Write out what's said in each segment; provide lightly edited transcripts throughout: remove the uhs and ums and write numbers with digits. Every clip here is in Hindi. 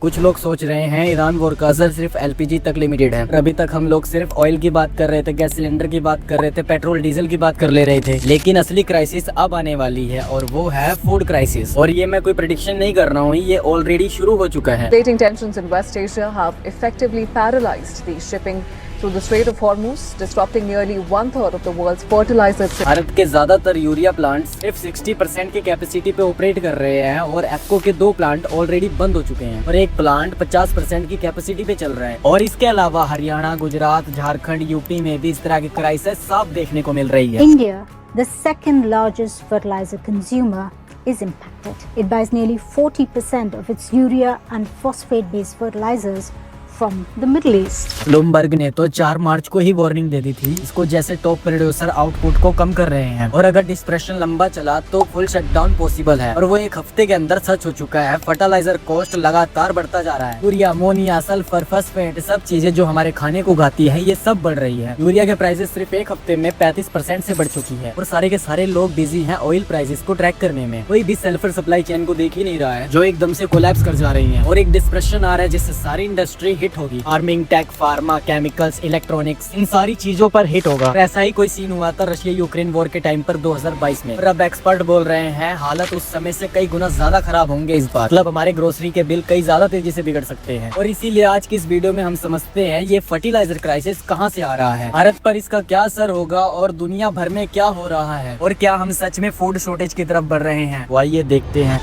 कुछ लोग सोच रहे हैं ईरान वॉर का असर सिर्फ एलपीजी तक लिमिटेड है। अभी तक हम लोग सिर्फ ऑयल की बात कर रहे थे, गैस सिलेंडर की बात कर रहे थे, पेट्रोल डीजल की बात कर ले रहे थे, लेकिन असली क्राइसिस अब आने वाली है और वो है फूड क्राइसिस। और ये मैं कोई प्रेडिक्शन नहीं कर रहा हूँ, ये ऑलरेडी शुरू हो चुका है। Escalating tensions in West Asia have effectively paralyzed the shipping through the Strait of Hormuz, disrupting nearly one-third of the world's fertilizer. Bharat के ज्यादातर यूरिया प्लांट सिर्फ 60% की कैपेसिटी पे ऑपरेट कर रहे हैं और एप्को के 2 प्लांट ऑलरेडी बंद हो चुके हैं और एक प्लांट 50% की कैपेसिटी पे चल रहा है। और इसके अलावा हरियाणा, गुजरात, झारखंड, यूपी में भी इस तरह की क्राइसिस साफ देखने को मिल रही है। India, the second largest fertilizer consumer, is impacted. It buys nearly 40% of its urea and phosphate-based fertilizers from the Middle East. Bloomberg ने तो 4 मार्च को ही वार्निंग दे दी थी, इसको जैसे टॉप प्रोड्यूसर आउटपुट को कम कर रहे हैं और अगर डिस्प्रेशन लंबा चला तो फुल शटडाउन पॉसिबल है। और वो एक हफ्ते के अंदर सच हो चुका है। फर्टिलाइजर कॉस्ट लगातार बढ़ता जा रहा है। यूरिया, अमोनिया, सल्फर, फॉस्फेट, सब चीजें जो हमारे खाने को उगाती है, ये सब बढ़ रही है। यूरिया के प्राइसेस सिर्फ एक हफ्ते में 35% से बढ़ चुकी है और सारे के सारे लोग बिजी हैं ऑयल प्राइसेस को ट्रैक करने में। कोई भी सल्फर सप्लाई चेन को देख ही नहीं रहा है, जो एकदम से कोलैप्स कर जा रही है और एक डिस्प्रेशन आ रहा है जिससे सारी इंडस्ट्री हिट होगी। Farming, tech, pharma, chemicals, electronics, इन सारी चीजों पर हिट होगा। ऐसा ही कोई सीन हुआ था रशिया यूक्रेन वॉर के टाइम पर 2022 में। और अब एक्सपर्ट बोल रहे हैं हालत उस समय से कई गुना ज्यादा खराब होंगे इस बार। मतलब हमारे ग्रोसरी के बिल कई ज्यादा तेजी से बिगड़ सकते हैं। और इसीलिए आज की इस वीडियो में हम समझते हैं ये फर्टिलाइजर क्राइसिस कहाँ से आ रहा है, भारत पर इसका क्या असर होगा और दुनिया भर में क्या हो रहा है और क्या हम सच में फूड शॉर्टेज की तरफ बढ़ रहे हैं। वो आइए देखते हैं।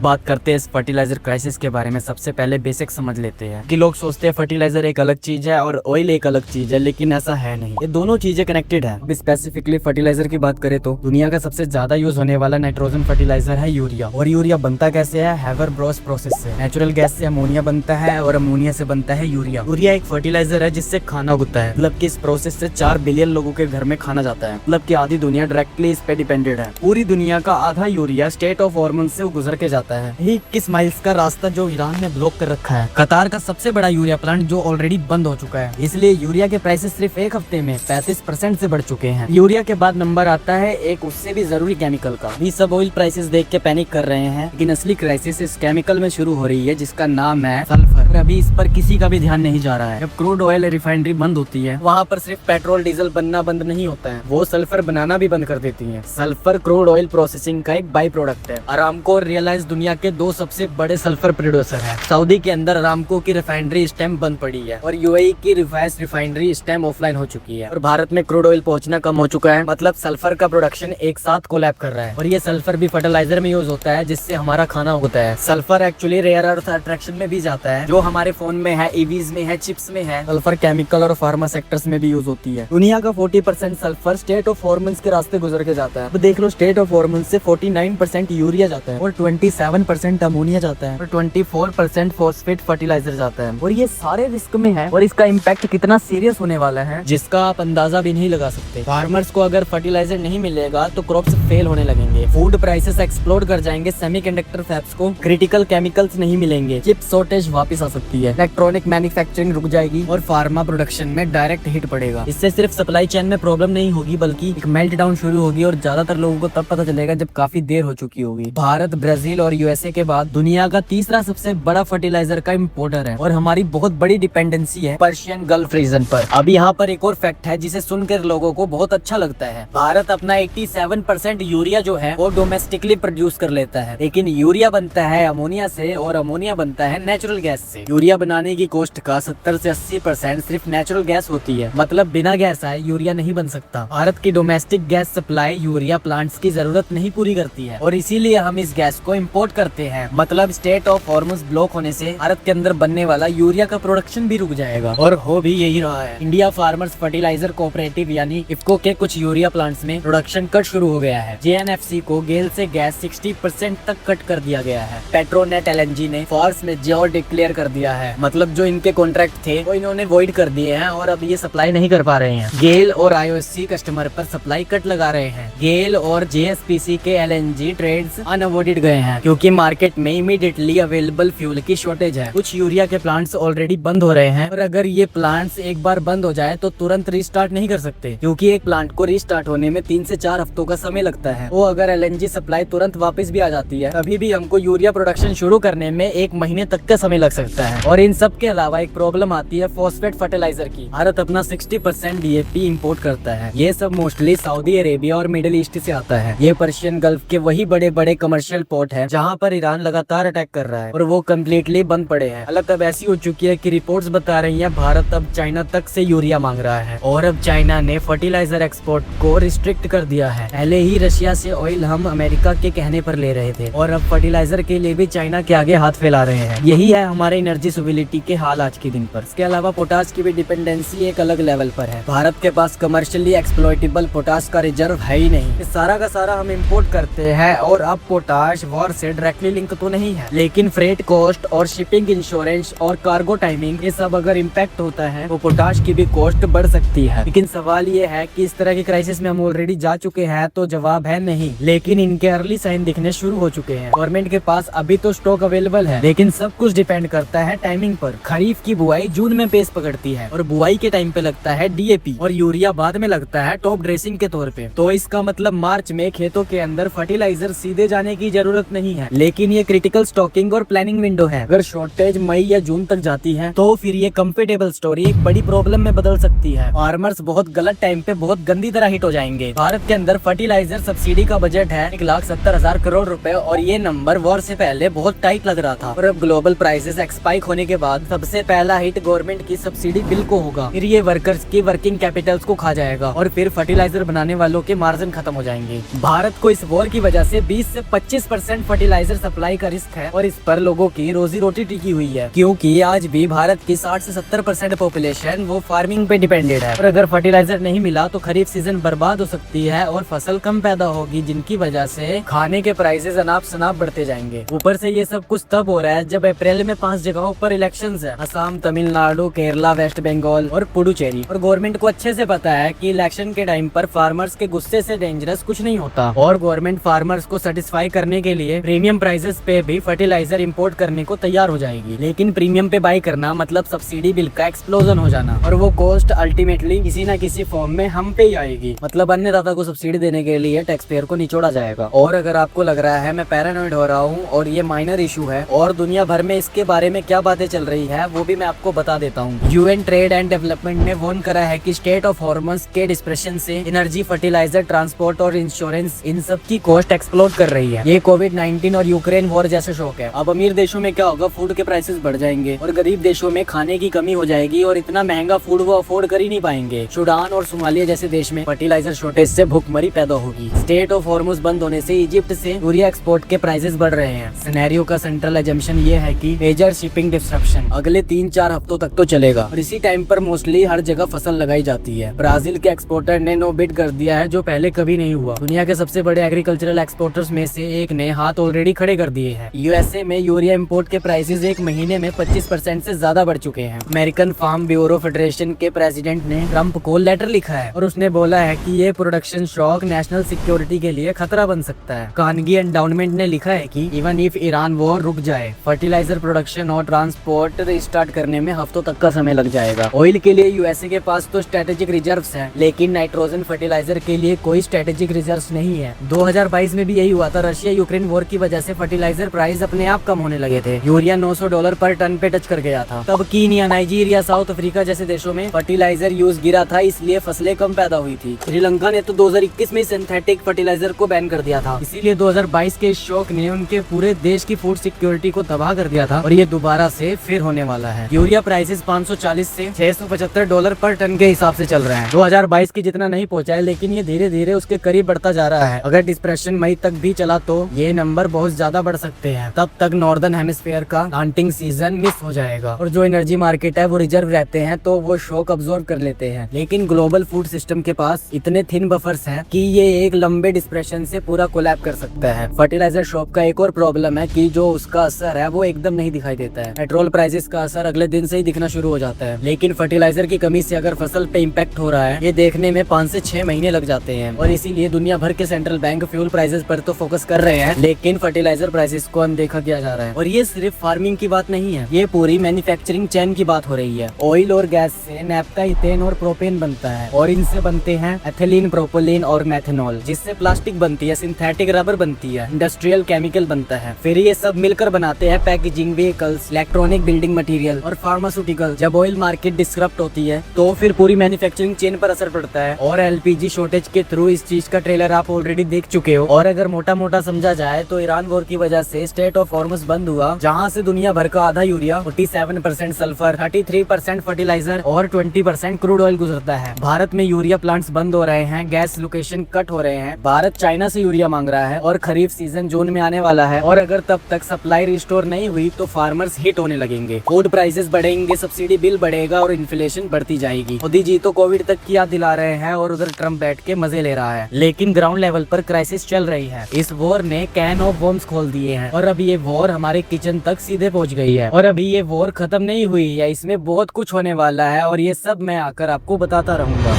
बात करते हैं इस फर्टिलाइजर क्राइसिस के बारे में। सबसे पहले बेसिक समझ लेते हैं कि लोग सोचते हैं फर्टिलाइजर एक अलग चीज है और ऑयल एक अलग चीज है, लेकिन ऐसा है नहीं। ये दोनों चीजें कनेक्टेड है। अब स्पेसिफिकली फर्टिलाइजर की बात करें तो दुनिया का सबसे ज्यादा यूज होने वाला नाइट्रोजन फर्टिलाइजर है यूरिया। और यूरिया बनता कैसे है? हैबर-ब्रोस प्रोसेस से। नेचुरल गैस से अमोनिया बनता है और अमोनिया से बनता है यूरिया। यूरिया एक फर्टिलाइजर है जिससे खाना उगता है। मतलब कि इस प्रोसेस से 4 बिलियन लोगों के घर में खाना जाता है। मतलब कि आधी दुनिया डायरेक्टली इस पे डिपेंडेड है। पूरी दुनिया का आधा यूरिया स्टेट ऑफ हॉर्मोन से गुजर के जाता है। ही माइल्स का रास्ता जो ईरान ने ब्लॉक कर रखा है। कतार का सबसे बड़ा यूरिया प्लांट जो ऑलरेडी बंद हो चुका है। इसलिए यूरिया के प्राइसेस सिर्फ एक हफ्ते में 35% से बढ़ चुके हैं। यूरिया के बाद नंबर आता है एक उससे भी जरूरी केमिकल का। भी सब ऑयल प्राइसेस देख के पैनिक कर रहे हैं, लेकिन असली क्राइसिस इस केमिकल में शुरू हो रही है जिसका नाम है सल्फर। अभी इस पर किसी का भी ध्यान नहीं जा रहा है। जब क्रूड ऑयल रिफाइनरी बंद होती है, वहाँ पर सिर्फ पेट्रोल डीजल बनना बंद नहीं होता है, वो सल्फर बनाना भी बंद कर देती है। सल्फर क्रूड ऑयल प्रोसेसिंग का एक बाई प्रोडक्ट है। अरामको और रियलाइज दुनिया के 2 सबसे बड़े सल्फर प्रोड्यूसर है। सऊदी के अंदर अरामको की रिफाइनरी इस टाइम बंद पड़ी है और यूएई की रिफाइस रिफाइनरी इस टाइम ऑफलाइन हो चुकी है। और भारत में क्रूड ऑयल पहुंचना कम हो चुका है। मतलब सल्फर का प्रोडक्शन एक साथ कोलैप कर रहा है। और ये सल्फर भी फर्टिलाइजर में यूज होता है जिससे हमारा खाना होता है। Sulphur actually rare earth attraction में भी जाता है, जो हमारे फोन में है, ईवीज में है, चिप्स में है। सल्फर केमिकल और फार्मा सेक्टर्स में भी यूज होती है। दुनिया का 40% सल्फर स्टेट ऑफ हॉर्मोन्स के रास्ते गुजर के जाता है। अब देख लो, स्टेट ऑफ हॉर्मोन्स से 49% यूरिया जाता है और 27% अमोनिया जाता है और 24% फॉस्फेट फर्टिलाइजर जाता है। और ये सारे रिस्क में है और इसका इम्पैक्ट कितना सीरियस होने वाला है जिसका आप अंदाजा भी नहीं लगा सकते। फार्मर्स को अगर फर्टिलाइजर नहीं मिलेगा तो क्रॉप्स फेल होने लगेंगे, फूड प्राइसेस एक्सप्लोड कर जाएंगे, सेमीकंडक्टर फैब्स को क्रिटिकल केमिकल्स नहीं मिलेंगे, चिप शॉर्टेज वापस आ सकती है, इलेक्ट्रॉनिक मैन्युफैक्चरिंग रुक जाएगी और फार्मा प्रोडक्शन में डायरेक्ट हिट पड़ेगा। इससे सिर्फ सप्लाई चेन में प्रॉब्लम नहीं होगी बल्कि एक मेल्ट डाउन शुरू होगी और ज्यादातर लोगों को तब पता चलेगा जब काफी देर हो चुकी होगी। भारत, ब्राजील और यूएसए के बाद दुनिया का तीसरा सबसे बड़ा फर्टिलाइजर का इंपोर्टर है और हमारी बहुत बड़ी डिपेंडेंसी है पर्शियन गल्फ रीजन पर। अब यहाँ पर एक और फैक्ट है जिसे सुनकर लोगों को बहुत अच्छा लगता है। भारत अपना 87% यूरिया जो है वो डोमेस्टिकली प्रोड्यूस कर लेता है, लेकिन यूरिया बनता है अमोनिया से और अमोनिया बनता है नेचुरल गैस से। यूरिया बनाने की कॉस्ट का 70 से 80% सिर्फ नेचुरल गैस होती है। मतलब बिना गैस आए यूरिया नहीं बन सकता। भारत की domestic gas supply urea plants की जरूरत नहीं पूरी करती है और इसीलिए हम इस गैस को इम्पोर्ट करते हैं। मतलब स्टेट ऑफ हॉर्मोन्स ब्लॉक होने से भारत के अंदर बनने वाला यूरिया का प्रोडक्शन भी रुक जाएगा और हो भी यही रहा है। इंडिया फार्मर्स फर्टिलाइजर कोऑपरेटिव यानी इफको के कुछ यूरिया प्लांट्स में प्रोडक्शन कट शुरू हो गया है। जेएनएफसी को गेल से गैस 60% तक कट कर दिया गया है। पेट्रोनेट एलएनजी ने फोर्स में जियो डिक्लेयर कर दिया है। मतलब जो इनके कॉन्ट्रैक्ट थे वो इन्होंने वॉइड कर दिए हैं और अब ये सप्लाई नहीं कर पा रहे हैं। गेल और आईओएससी कस्टमर पर सप्लाई कट लगा रहे हैं। गेल और जेएसपीसी के एलएनजी ट्रेड्स अनअवॉइडेड गए हैं क्योंकि मार्केट में इमीडिएटली अवेलेबल फ्यूल की शॉर्टेज है। कुछ यूरिया के प्लांट्स ऑलरेडी बंद हो रहे हैं और अगर ये प्लांट्स एक बार बंद हो जाए तो तुरंत रीस्टार्ट नहीं कर सकते, क्योंकि एक प्लांट को रीस्टार्ट होने में 3 से 4 हफ्तों का समय लगता है। वो अगर LNG सप्लाई तुरंत वापस भी आ जाती है तभी भी हमको यूरिया प्रोडक्शन शुरू करने में 1 महीने तक का समय लग सकता है। और इन सब के अलावा एक प्रॉब्लम आती है फॉस्फेट फर्टिलाइजर की। भारत अपना 60% DAP इंपोर्ट करता है। ये सब मोस्टली सऊदी अरेबिया और मिडिल ईस्ट से आता है। ये पर्शियन गल्फ के वही बड़े बड़े कमर्शियल पोर्ट है जहाँ पर ईरान लगातार अटैक कर रहा है और वो कम्प्लीटली बंद पड़े हैं। हालत अब ऐसी हो चुकी है कि रिपोर्ट्स बता रही है भारत अब चाइना तक से यूरिया मांग रहा है और अब चाइना ने फर्टिलाइजर एक्सपोर्ट को रिस्ट्रिक्ट कर दिया है। पहले ही रशिया से ऑयल हम अमेरिका के कहने पर ले रहे थे और अब फर्टिलाइजर के लिए भी चाइना के आगे हाथ फैला रहे हैं। यही है हमारे एनर्जी सिविलिटी के हाल आज के दिन पर। इसके अलावा पोटाश की भी डिपेंडेंसी एक अलग लेवल पर है। भारत के पास कमर्शियली एक्सप्लॉइटेबल पोटाश का रिजर्व है ही नहीं। सारा का सारा हम इम्पोर्ट करते हैं और अब पोटाश वॉर से डायरेक्टली लिंक तो नहीं है, लेकिन फ्रेट कॉस्ट और शिपिंग इंश्योरेंस और कार्गो टाइमिंग ये सब अगर इम्पैक्ट होता है तो पोटाश की भी कॉस्ट बढ़ सकती है। लेकिन सवाल ये है कि इस तरह की क्राइसिस में हम ऑलरेडी जा चुके हैं, तो जवाब है नहीं, लेकिन इनके अर्ली साइन दिखने शुरू हो चुके हैं। गवर्नमेंट के पास अभी तो स्टॉक अवेलेबल है, लेकिन सब कुछ डिपेंड करता है टाइमिंग पर। खरीफ की बुआई जून में पेस पकड़ती है और बुआई के टाइम पे लगता है DAP और यूरिया बाद में लगता है टॉप ड्रेसिंग के तौर पे। तो इसका मतलब मार्च में खेतों के अंदर फर्टिलाइजर सीधे जाने की जरूरत नहीं है, लेकिन ये क्रिटिकल स्टॉकिंग और प्लानिंग विंडो है। अगर शॉर्टेज मई या जून तक जाती है तो फिर ये कंफर्टेबल स्टोरी एक बड़ी प्रॉब्लम में बदल सकती है। फार्मर्स बहुत गलत टाइम पे बहुत गंदी तरह हिट हो जाएंगे। भारत के अंदर फर्टिलाइजर सब्सिडी का बजट है 1,70,000 करोड़ रुपए और ये नंबर वॉर से पहले बहुत टाइट लग रहा था। और अब ग्लोबल प्राइसेस एक्सपाइक होने के बाद सबसे पहला हिट गवर्नमेंट की सब्सिडी बिल को होगा। फिर ये वर्कर्स की वर्किंग कैपिटल्स को खा जाएगा और फिर फर्टिलाइजर बनाने वालों के मार्जिन खत्म हो जाएंगे। भारत को इस वॉर की वजह से 20 से 25% फर्टिलाइजर सप्लाई का रिस्क है और इस पर लोगों की रोजी रोटी टिकी हुई है, क्योंकि आज भी भारत की 60 से 70% पॉपुलेशन वो फार्मिंग पे डिपेंडेड है। और अगर फर्टिलाइजर नहीं मिला तो खरीफ सीजन बर्बाद हो सकती है और फसल कम पैदा होगी, जिनकी वजह से खाने के प्राइसेस अनाप शनाप बढ़ते जाएंगे। ऊपर से ये सब कुछ तब हो रहा है जब अप्रैल में 5 जगहों पर इलेक्शंस है, असम, तमिलनाडु, केरला, वेस्ट बंगाल और पुडुचेरी। और गवर्नमेंट को अच्छे से पता है कि इलेक्शन के टाइम पर फार्मर्स के गुस्से से डेंजरस कुछ नहीं होता और गवर्नमेंट फार्मर्स को सेटिस्फाई करने के लिए प्रीमियम प्राइसेस पे भी फर्टिलाइजर इंपोर्ट करने को तैयार हो जाएगी। लेकिन प्रीमियम पे बाई करना मतलब सब्सिडी बिल का एक्सप्लोजन हो जाना और वो कॉस्ट अल्टीमेटली किसी न किसी फॉर्म में हम पे ही आएगी। मतलब अन्नदाता को सब्सिडी देने के लिए टैक्स पेयर को निचोड़ा जाएगा। और अगर आपको लग रहा है मैं पैरानॉइड हो रहा हूँ और ये माइनर इशू है और दुनिया भर में इसके बारे में क्या बातें चल रही है वो भी मैं आपको बता देता हूँ। UN ट्रेड एंड डेवलपमेंट ने वार्न करा है कि स्टेट ऑफ हॉर्मोन्स के डिस्प्रेशन से एनर्जी, फर्टिलाइजर, ट्रांसपोर्ट और इंश्योरेंस इन सब की कॉस्ट एक्सप्लोड कर रही है। ये कोविड-19 और यूक्रेन वॉर जैसे शौक है। अब अमीर देशों में क्या होगा, फूड के प्राइसेस बढ़ जाएंगे और गरीब देशों में खाने की कमी हो जाएगी और इतना महंगा फूड वो अफोर्ड कर ही नहीं पाएंगे। सूडान और सोमालिया जैसे देश में फर्टिलाइजर शॉर्टेज से भूखमरी पैदा होगी। स्टेट ऑफ हॉर्मोन्स बंद होने से इजिप्ट से यूरिया एक्सपोर्ट के प्राइसेस बढ़ रहे हैं। सिनेरियो का सेंट्रल एजम्पशन ये है कि मेजर शिपिंग डिस्ट्रप्शन अगले 3-4 हफ्तों तक तो चलेगा और इसी टाइम पर मोस्टली हर जगह फसल लगाई जाती है। ब्राजील के एक्सपोर्टर ने नो बिड कर दिया है, जो पहले कभी नहीं हुआ। दुनिया के सबसे बड़े एग्रीकल्चरल एक्सपोर्टर्स में से एक ने हाथ ऑलरेडी खड़े कर दिए हैं। USA में यूरिया इंपोर्ट के प्राइसेस एक महीने में 25% से ज्यादा बढ़ चुके हैं। अमेरिकन फार्म ब्यूरो फेडरेशन के प्रेसिडेंट ने ट्रंप को लेटर लिखा है और उसने बोला है कि ये प्रोडक्शन शॉक नेशनल सिक्योरिटी के लिए खतरा बन सकता है। कार्नेगी एंडाउमेंट ने लिखा है कि इवन इफ ईरान वॉर रुक जाए, फर्टिलाइजर प्रोडक्शन और ट्रांसपोर्ट रिस्टार्ट करने में हफ्तों तक का समय लग जाएगा। ऑयल के लिए USA के पास तो स्ट्रेटेजिक रिजर्व्स हैं, लेकिन नाइट्रोजन फर्टिलाइजर के लिए कोई स्ट्रेटेजिक रिजर्व्स नहीं है। 2022 में भी यही हुआ था। रशिया यूक्रेन वॉर की वजह से फर्टिलाइजर प्राइस अपने आप कम होने लगे थे। यूरिया $900 पर टन पे टच कर गया था। तब कीनिया, नाइजीरिया, साउथ अफ्रीका जैसे देशों में फर्टिलाइजर यूज गिरा था, इसलिए फसलें कम पैदा हुई थी। श्रीलंका ने तो 2021 में सिंथेटिक फर्टिलाइजर को बैन कर दिया था। इसीलिए 2022 के शॉक ने उनके पूरे देश की फूड सिक्योरिटी को तबाह कर दिया था और ये दोबारा से फिर होने वाला है। यूरिया प्राइसेस 540 से $675 पर टन के हिसाब से चल रहे हैं। 2022 की जितना नहीं पहुंचा है, लेकिन ये धीरे धीरे उसके करीब बढ़ता जा रहा है। अगर डिस्प्रेशन मई तक भी चला तो ये नंबर बहुत ज्यादा बढ़ सकते हैं। तब तक नॉर्दर्न हेमिस्फीयर का प्लांटिंग सीजन मिस हो जाएगा और जो एनर्जी मार्केट है वो रिजर्व रहते हैं तो वो शॉक अब्सॉर्ब कर लेते हैं। लेकिन ग्लोबल फूड सिस्टम के पास इतने थिन बफर्स हैं कि ये एक लंबे डिस्प्रेशन से पूरा कोलैप कर सकता है। फर्टिलाइजर शॉक का एक और प्रॉब्लम है कि जो उसका असर है वो एकदम नहीं दिखाई देता है। पेट्रोल प्राइसेस का असर अगले दिन से ही दिखना शुरू हो जाता है, लेकिन फर्टिलाइजर की कमी से अगर फसल पे इम्पैक्ट हो रहा है ये देखने में 5 से 6 महीने लग जाते हैं। और इसीलिए दुनिया भर के सेंट्रल बैंक फ्यूल प्राइसेस पर तो फोकस कर रहे हैं, लेकिन फर्टिलाइजर प्राइसेस को अनदेखा किया जा रहा है। और ये सिर्फ फार्मिंग की बात नहीं है, ये पूरी मैन्युफैक्चरिंग चेन की बात हो रही है। ऑयल और गैस से नैप्था, इथेन और प्रोपेन बनता है और इनसे बनते हैं एथिलीन, प्रोपोलीन और मेथनॉल, जिससे प्लास्टिक बनती है, सिंथेटिक रबर बनती है, इंडस्ट्रियल केमिकल बनता है। फिर ये सब मिलकर बनाते हैं packaging, vehicles, electronic, building material और फार्मास्यूटिकल। जब ऑयल मार्केट डिस्क्रप्ट होती है तो फिर पूरी मैन्युफैक्चरिंग चेन पर असर पड़ता है और एलपीजी शॉर्टेज के थ्रू इस चीज का ट्रेलर आप ऑलरेडी देख चुके हो। और अगर मोटा मोटा समझा जाए तो ईरान वॉर की वजह से स्टेट ऑफ हॉर्मुज बंद हुआ, जहां से दुनिया भर का आधा यूरिया, 47% सल्फर, 33% फर्टिलाइजर और 20% क्रूड ऑयल गुजरता है। भारत में यूरिया प्लांट्स बंद हो रहे हैं, गैस लोकेशन कट हो रहे हैं। भारत चाइना से यूरिया मांग रहा है और खरीफ सीजन जून में आने वाला है और अगर तब तक सप्लाई रिस्टोर नहीं हुई तो फार्मर्स हिट होने लगेंगे, फूड प्राइसेस बढ़ेंगे, सब्सिडी बिल बढ़ेगा और इन्फ्लेशन बढ़ती जाएगी। मोदी जी तो कोविड तक की याद दिला रहे हैं और उधर ट्रम्प बैठ के मजे ले रहा है, लेकिन ग्राउंड लेवल पर क्राइसिस चल रही है। इस वॉर ने कैन ऑफ बॉम्ब्स खोल दिए हैं और अभी ये वॉर हमारे किचन तक सीधे पहुंच गई है। और अभी ये वॉर खत्म नहीं हुई है, इसमें बहुत कुछ होने वाला है और ये सब मैं आकर आपको बताता रहूंगा।